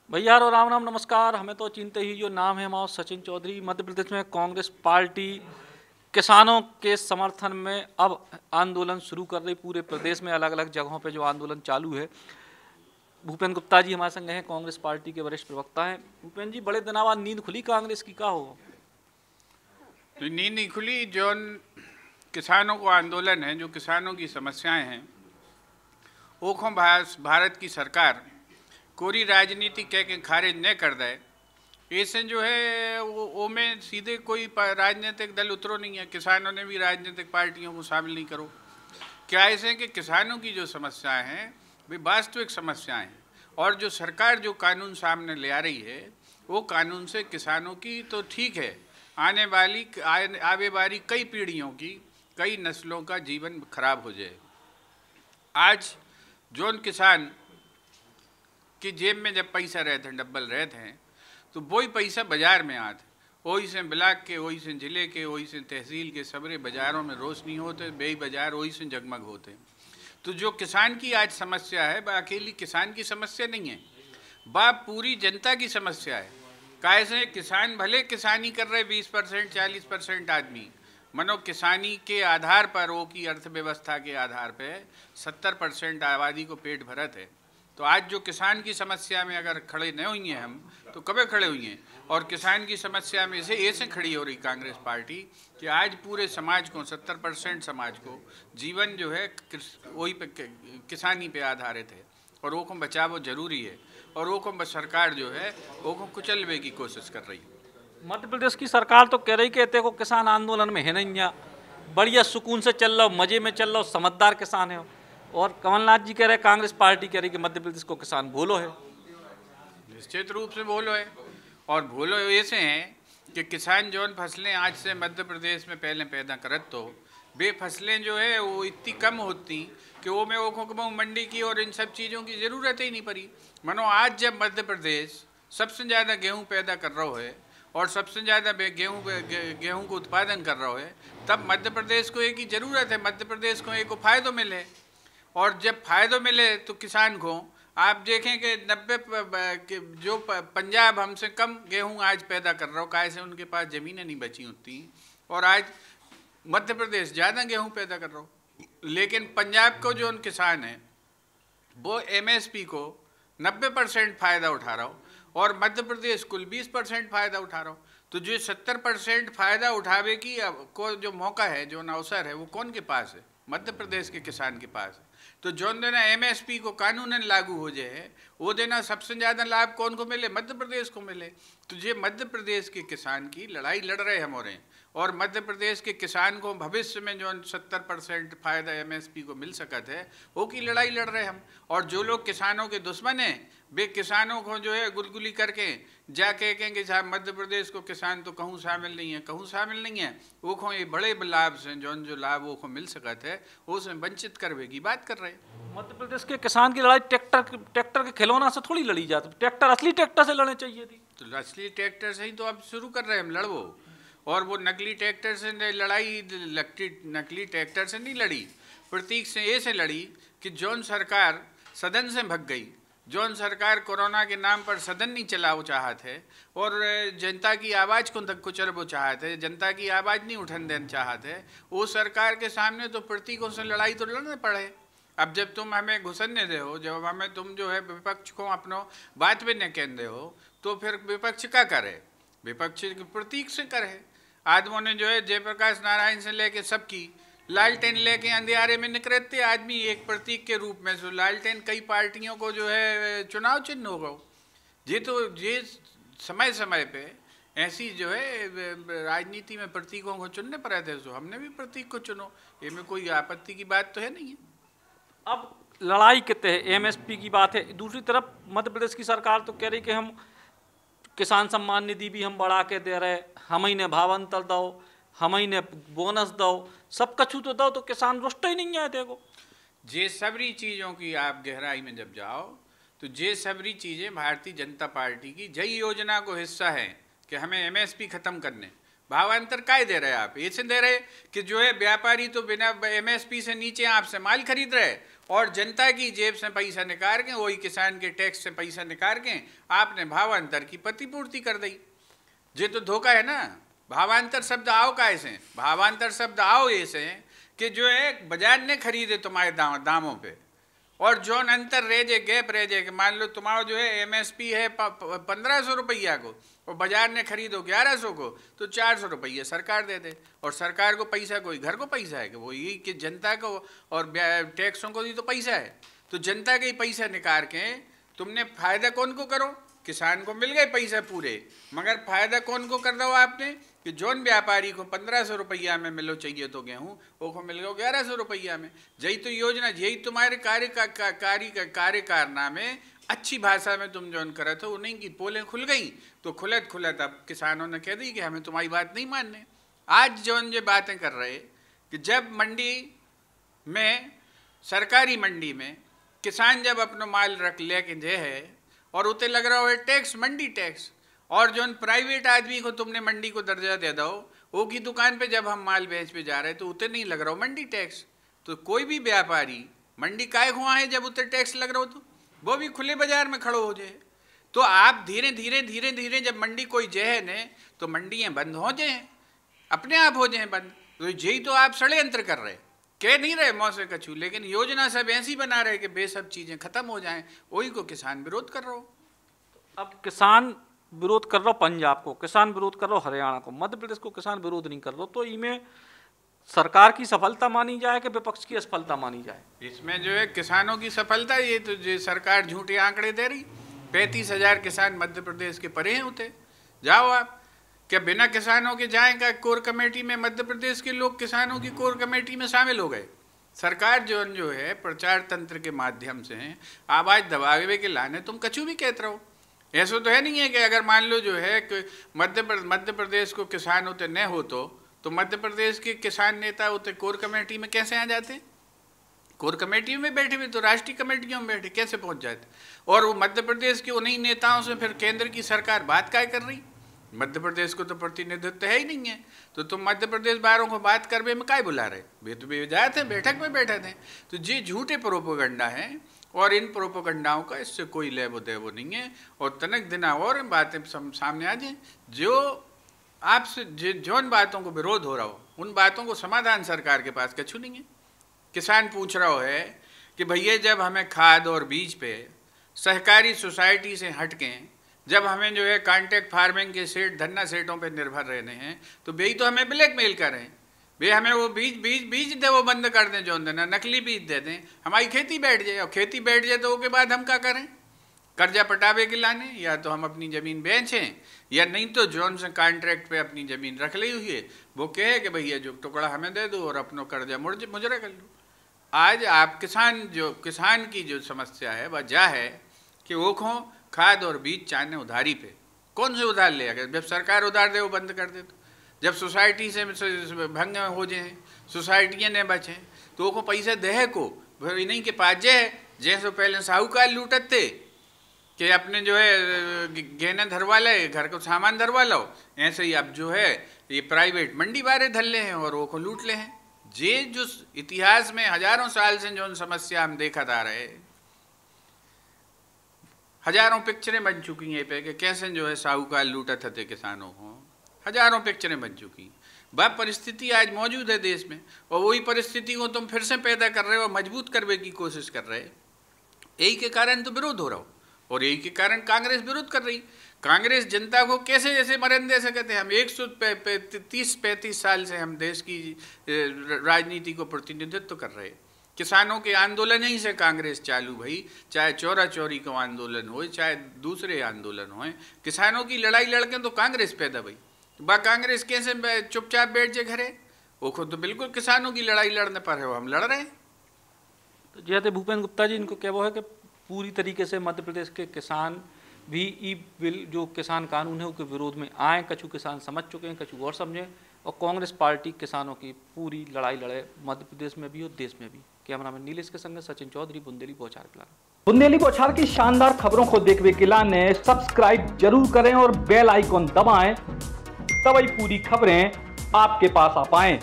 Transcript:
भैया और राम राम नमस्कार। हमें तो चिंता ही जो नाम है हमारा सचिन चौधरी। मध्य प्रदेश में कांग्रेस पार्टी किसानों के समर्थन में अब आंदोलन शुरू कर रही। पूरे प्रदेश में अलग अलग जगहों पे जो आंदोलन चालू है। भूपेंद्र गुप्ता जी हमारे संग हैं, कांग्रेस पार्टी के वरिष्ठ प्रवक्ता हैं। भूपेंद्र जी, बड़े दिनों बाद नींद खुली कांग्रेस की, का हो? तो नींद नहीं खुली। जो किसानों को आंदोलन है, जो किसानों की समस्याएं हैं, वो को भारत की सरकार कोरी राजनीति कह के खारिज न कर दे। ऐसे जो है वो में सीधे कोई राजनीतिक दल उतरो नहीं है। किसानों ने भी राजनीतिक पार्टियों को शामिल नहीं करो। क्या ऐसे कि किसानों की जो समस्याएं हैं वे वास्तविक समस्याएं हैं, और जो सरकार जो कानून सामने ले आ रही है वो कानून से किसानों की तो ठीक है, आने वाली कई पीढ़ियों की, कई नस्लों का जीवन खराब हो जाए। आज जोन किसान की जेब में जब पैसा रहते हैं, डब्बल रहते हैं, तो वही पैसा बाजार में आते, वही से ब्लॉक के, वही से जिले के, वही से तहसील के सबरे बाज़ारों में रोशनी होते, बेई बाज़ार वही से जगमग होते। तो जो किसान की आज समस्या है वह अकेली किसान की समस्या नहीं है, वह पूरी जनता की समस्या है। कैसे किसान भले किसानी कर रहे 20% 40% आदमी, मनो किसानी के आधार पर, वो की अर्थव्यवस्था के आधार पर 70% आबादी को पेट भरत है। तो आज जो किसान की समस्या में अगर खड़े न हुई हैं हम, तो कब खड़े हुई हैं? और किसान की समस्या में से ऐसे खड़ी हो रही कांग्रेस पार्टी कि आज पूरे समाज को, 70% समाज को जीवन जो है वही पे, किसानी पे आधारित है, और वो को बचावो जरूरी है, और वो को सरकार जो है वो को कुचलवे की कोशिश कर रही है। मध्य प्रदेश की सरकार तो कह रही कि देखो किसान आंदोलन में है नहीं, बढ़िया सुकून से चल रहा, मजे में चल रहा, समझदार किसान है। और कमलनाथ जी कह रहे, कांग्रेस पार्टी कह रही कि मध्य प्रदेश को किसान भूलो है। निश्चित रूप से भूलो है, और भूलो ऐसे हैं कि किसान जो फसलें आज से मध्य प्रदेश में पहले पैदा करत, तो वे फसलें जो है वो इतनी कम होती कि वो में वो मंडी की और इन सब चीज़ों की ज़रूरत ही नहीं पड़ी। मानो आज जब मध्य प्रदेश सबसे ज़्यादा गेहूँ पैदा कर रहा है और सबसे ज़्यादा गेहूँ को उत्पादन कर रहा है, तब मध्य प्रदेश को एक ही ज़रूरत है, मध्य प्रदेश को एक फ़ायदा मिले। और जब फ़ायदा मिले तो किसान को आप देखें कि 90 जो पंजाब हमसे कम गेहूं आज पैदा कर रहा हो, कैसे उनके पास ज़मीनें नहीं बची होती, और आज मध्य प्रदेश ज़्यादा गेहूं पैदा कर रहा हो। लेकिन पंजाब को जो किसान है वो MSP को 90% फ़ायदा उठा रहा हो, और मध्य प्रदेश कुल 20% फ़ायदा उठा रहा हो। तो जो 70% फ़ायदा उठावे की को जो मौका है, जो अवसर है, वो कौन के पास है? मध्य प्रदेश के किसान के पास है। तो जो देना MSP को कानूनन लागू हो जाए, वो देना सबसे ज़्यादा लाभ कौन को मिले? मध्य प्रदेश को मिले। तो ये मध्य प्रदेश के किसान की लड़ाई लड़ रहे हम, और मध्य प्रदेश के किसान को भविष्य में जो 70% फ़ायदा MSP को मिल सकता है, वो की लड़ाई लड़ रहे हम। और जो लोग किसानों के दुश्मन हैं, वे किसानों को जो है गुलगुली करके जाके कहेंगे साहब मध्य प्रदेश को किसान तो कहूँ शामिल नहीं है, कहूँ शामिल नहीं है, वो को ये बड़े लाभ से जो लाभ वो को मिल सकता है वो से वंचित करवे की बात कर रहे हैं। मध्य प्रदेश के किसान की लड़ाई ट्रैक्टर के खिलौना से थोड़ी लड़ी जाती, ट्रैक्टर असली ट्रैक्टर से लड़नी चाहिए थी। तो असली ट्रैक्टर से ही तो अब शुरू कर रहे हैं हम लड़वो, और वो नकली ट्रैक्टर से लड़ाई लगती, नकली ट्रैक्टर से नहीं लड़ी, प्रतीक से ऐसे लड़ी कि जौन सरकार सदन से भग गई, जौन सरकार कोरोना के नाम पर सदन नहीं चलाओ चाहते है, और जनता की आवाज़ को तक कुचलबो चाहते, जनता की आवाज़ नहीं उठन देना चाहते, वो सरकार के सामने तो प्रतीकों से लड़ाई तो लड़ने पड़े। अब जब तुम हमें घुसने दे हो, जब हमें तुम जो है विपक्ष को अपनो बात भी न कहते हो, तो फिर विपक्ष क्या करे? विपक्ष प्रतीक से करे। आदमों ने जो है जयप्रकाश नारायण से लेके सबकी लालटेन लेके अंधियारे में निकलते आदमी एक प्रतीक के रूप में, सो लालटेन कई पार्टियों को जो है चुनाव चिन्ह हो गया। ये तो ये समय समय पे ऐसी जो है राजनीति में प्रतीकों को चुनने पड़े थे, सो हमने भी प्रतीक को चुनो, ये में कोई आपत्ति की बात तो है नहीं है। अब लड़ाई कितने है, MSP की बात है। दूसरी तरफ मध्य प्रदेश की सरकार तो कह रही कि हम किसान सम्मान निधि भी हम बढ़ा के दे रहे, हम ही ने भावांतर दो, हम ही ने बोनस दो, सब कछु तो दो, तो किसान रुष्ट ही नहीं है। देखो ये सबरी चीज़ों की आप गहराई में जब जाओ तो ये सबरी चीज़ें भारतीय जनता पार्टी की जय योजना को हिस्सा है कि हमें MSP ख़त्म करने। भावांतर काय दे रहे आप? ऐसे दे रहे कि जो है व्यापारी तो बिना MSP से नीचे आपसे माल खरीद रहे, और जनता की जेब से पैसा निकाल के, वही किसान के टैक्स से पैसा निकाल के आपने भावांतर की प्रतिपूर्ति कर दी। ये तो धोखा है ना। भावांतर शब्द आओ का ऐसे, भावांतर शब्द आओ ऐसे कि जो है बाजार ने खरीदे तुम्हारे दामों पे, और जो अंतर रह जाए, गैप रह जाए कि मान लो तुम्हारा जो है MSP है 1500 रुपया को और बाजार ने खरीदो 1100 को, तो 400 रुपये सरकार दे दे। और सरकार को पैसा कोई घर को पैसा है कि वो ये कि जनता को और टैक्सों को भी तो पैसा है। तो जनता के ही पैसा निकाल के तुमने फायदा कौन को करो? किसान को मिल गए पैसा पूरे, मगर फायदा कौन को कर दो आपने कि जौन व्यापारी को 1500 रुपया में मिलो चाहिए तो गेहूँ, वो को मिल गया 1100 रुपया में। यही तो योजना, यही तुम्हारे कार्य कारनामे अच्छी भाषा में तुम जौन करे थे, उन्हीं की पोलें खुल गई। तो खुलत खुलत अब किसानों ने कह दी कि हमें तुम्हारी बात नहीं मानने। आज जौन ये बातें कर रहे कि जब मंडी में, सरकारी मंडी में किसान जब अपना माल रख लेके जे है और उते लग रहा है टैक्स, मंडी टैक्स, और जो प्राइवेट आदमी को तुमने मंडी को दर्जा दे दो, वो की दुकान पे जब हम माल बेच पे जा रहे तो उते नहीं लग रहा हो मंडी टैक्स। तो कोई भी व्यापारी मंडी काय हुआ है जब उते टैक्स लग रहा हो तो वो भी खुले बाजार में खड़ो हो जाए। तो आप धीरे धीरे धीरे धीरे जब मंडी कोई जहे ने तो मंडियाँ बंद हो जाए, अपने आप हो जाए बंद। तो यही तो आप षड्यंत्र कर रहे, कह नहीं रहे मौसे कछू, लेकिन योजना सब ऐसी बना रहे कि बेसब चीज़ें खत्म हो जाएं। वही को किसान विरोध कर रहा हो। अब किसान विरोध कर रहा हो पंजाब को, किसान विरोध कर रहा हो हरियाणा को, मध्य प्रदेश को किसान विरोध नहीं कर रहा हो, तो इनमें सरकार की सफलता मानी जाए कि विपक्ष की असफलता मानी जाए? इसमें जो है किसानों की सफलता, ये तो जो सरकार झूठे आंकड़े दे रही। 35,000 किसान मध्य प्रदेश के परे हैं उते, जाओ आप। क्या बिना किसानों के जाएगा कोर कमेटी में? मध्य प्रदेश के लोग किसानों की कोर कमेटी में शामिल हो गए। सरकार जो है प्रचार तंत्र के माध्यम से आवाज़ दबावे के लाने तुम कछु भी कहते रहो। ऐसा तो है नहीं है कि अगर मान लो जो है कि मध्य प्रदेश को किसान होते न हो तो मध्य प्रदेश के किसान नेता होते कोर कमेटी में कैसे आ जाते? कोर कमेटी में बैठे हुए तो राष्ट्रीय कमेटियों में बैठे कैसे पहुंच जाते? और वो मध्य प्रदेश के उन्हीं नेताओं से फिर केंद्र की सरकार बात काय कर रही? मध्य प्रदेश को तो प्रतिनिधित्व है ही नहीं है, तो तुम मध्य प्रदेश वालों को बात करने में काय बुला रहे? वे तो बेवजह थे, बैठक में बैठे थे। तो ये झूठे प्रोपोगंडा है और इन प्रोपोगंडाओं का इससे कोई लेबो देवो नहीं है। और तनक दिना और बातें सामने आ जाए, जो आपसे जौन बातों को विरोध हो रहा हो उन बातों को समाधान सरकार के पास कछु नहीं है। किसान पूछ रहा है कि भैया जब हमें खाद और बीज पे सहकारी सोसाइटी से हटकें, जब हमें जो है कॉन्ट्रैक्ट फार्मिंग के सेठ धन्ना सेठों पे निर्भर रहने हैं, तो वे तो हमें ब्लैकमेल करें, वे हमें वो बीज दे वो बंद कर दें, जो देना नकली बीज दे दें, हमारी खेती बैठ जाए। और खेती बैठ जाए तो उसके बाद हम क्या करें? कर्जा पटावे के लाने, या तो हम अपनी ज़मीन बेचें, या नहीं तो जौन से कॉन्ट्रैक्ट पे अपनी ज़मीन रख ली हुई है वो कहे कि भैया जो टुकड़ा हमें दे दो और अपना कर्जा मुजरा कर लो। आज आप किसान की जो समस्या है वह जा है कि वो खाद और बीज चाहने उधारी पे। कौन से उधार ले? अगर जब सरकार उधार दे वो बंद कर दे, तो जब सोसाइटी से भंग हो जाए, सोसाइटियाँ ने बचें, तो वो पैसा दे को इन्हीं के पास जैसे पहले साहूकार लूटत थे कि अपने जो है गहने धरवा ले, घर को सामान धरवा लो, ऐसे ही अब जो है ये प्राइवेट मंडी वाले धल्ले हैं और वो को लूट ले हैं। ये जो इतिहास में हजारों साल से जो समस्या हम देखा आ रहे, हजारों पिक्चरें बन चुकी हैं पे कि कैसे जो है साहूकार लूटत थे किसानों को, हजारों पिक्चरें बन चुकी। वह परिस्थिति आज मौजूद है देश में, और वही परिस्थिति को तुम फिर से पैदा कर रहे हो, मजबूत करने की कोशिश कर रहे। यही के कारण तो विरोध हो रहा हो, और यही के कारण कांग्रेस विरोध कर रही। कांग्रेस जनता को कैसे जैसे मरण दे सकते हैं? हम 130-35 साल से हम देश की राजनीति को प्रतिनिधित्व कर रहे। किसानों के आंदोलन ही से कांग्रेस चालू भई, चाहे चोरा चोरी का आंदोलन हो, चाहे दूसरे आंदोलन हो, किसानों की लड़ाई लड़के तो कांग्रेस पैदा भई। बा कांग्रेस कैसे चुपचाप बैठ जाए घरे? वो खुद तो बिल्कुल किसानों की लड़ाई लड़ने पर है, हम लड़ रहे हैं। तो जैसे भूपेंद्र गुप्ता जी इनको क्या वो है कि पूरी तरीके से मध्य प्रदेश के किसान भी ई बिल जो किसान कानून है उसके विरोध में आए, कछु किसान समझ चुके हैं, कछु और समझें, और कांग्रेस पार्टी किसानों की पूरी लड़ाई लड़े मध्य प्रदेश में भी और देश में भी। कैमरामैन नीलेश के संग सचिन चौधरी, बुंदेली बौछार क्लास। बुंदेली बौछार की शानदार खबरों को देखने के लिए सब्सक्राइब जरूर करें और बेल आइकॉन दबाएं, तभी पूरी खबरें आपके पास आ पाएं।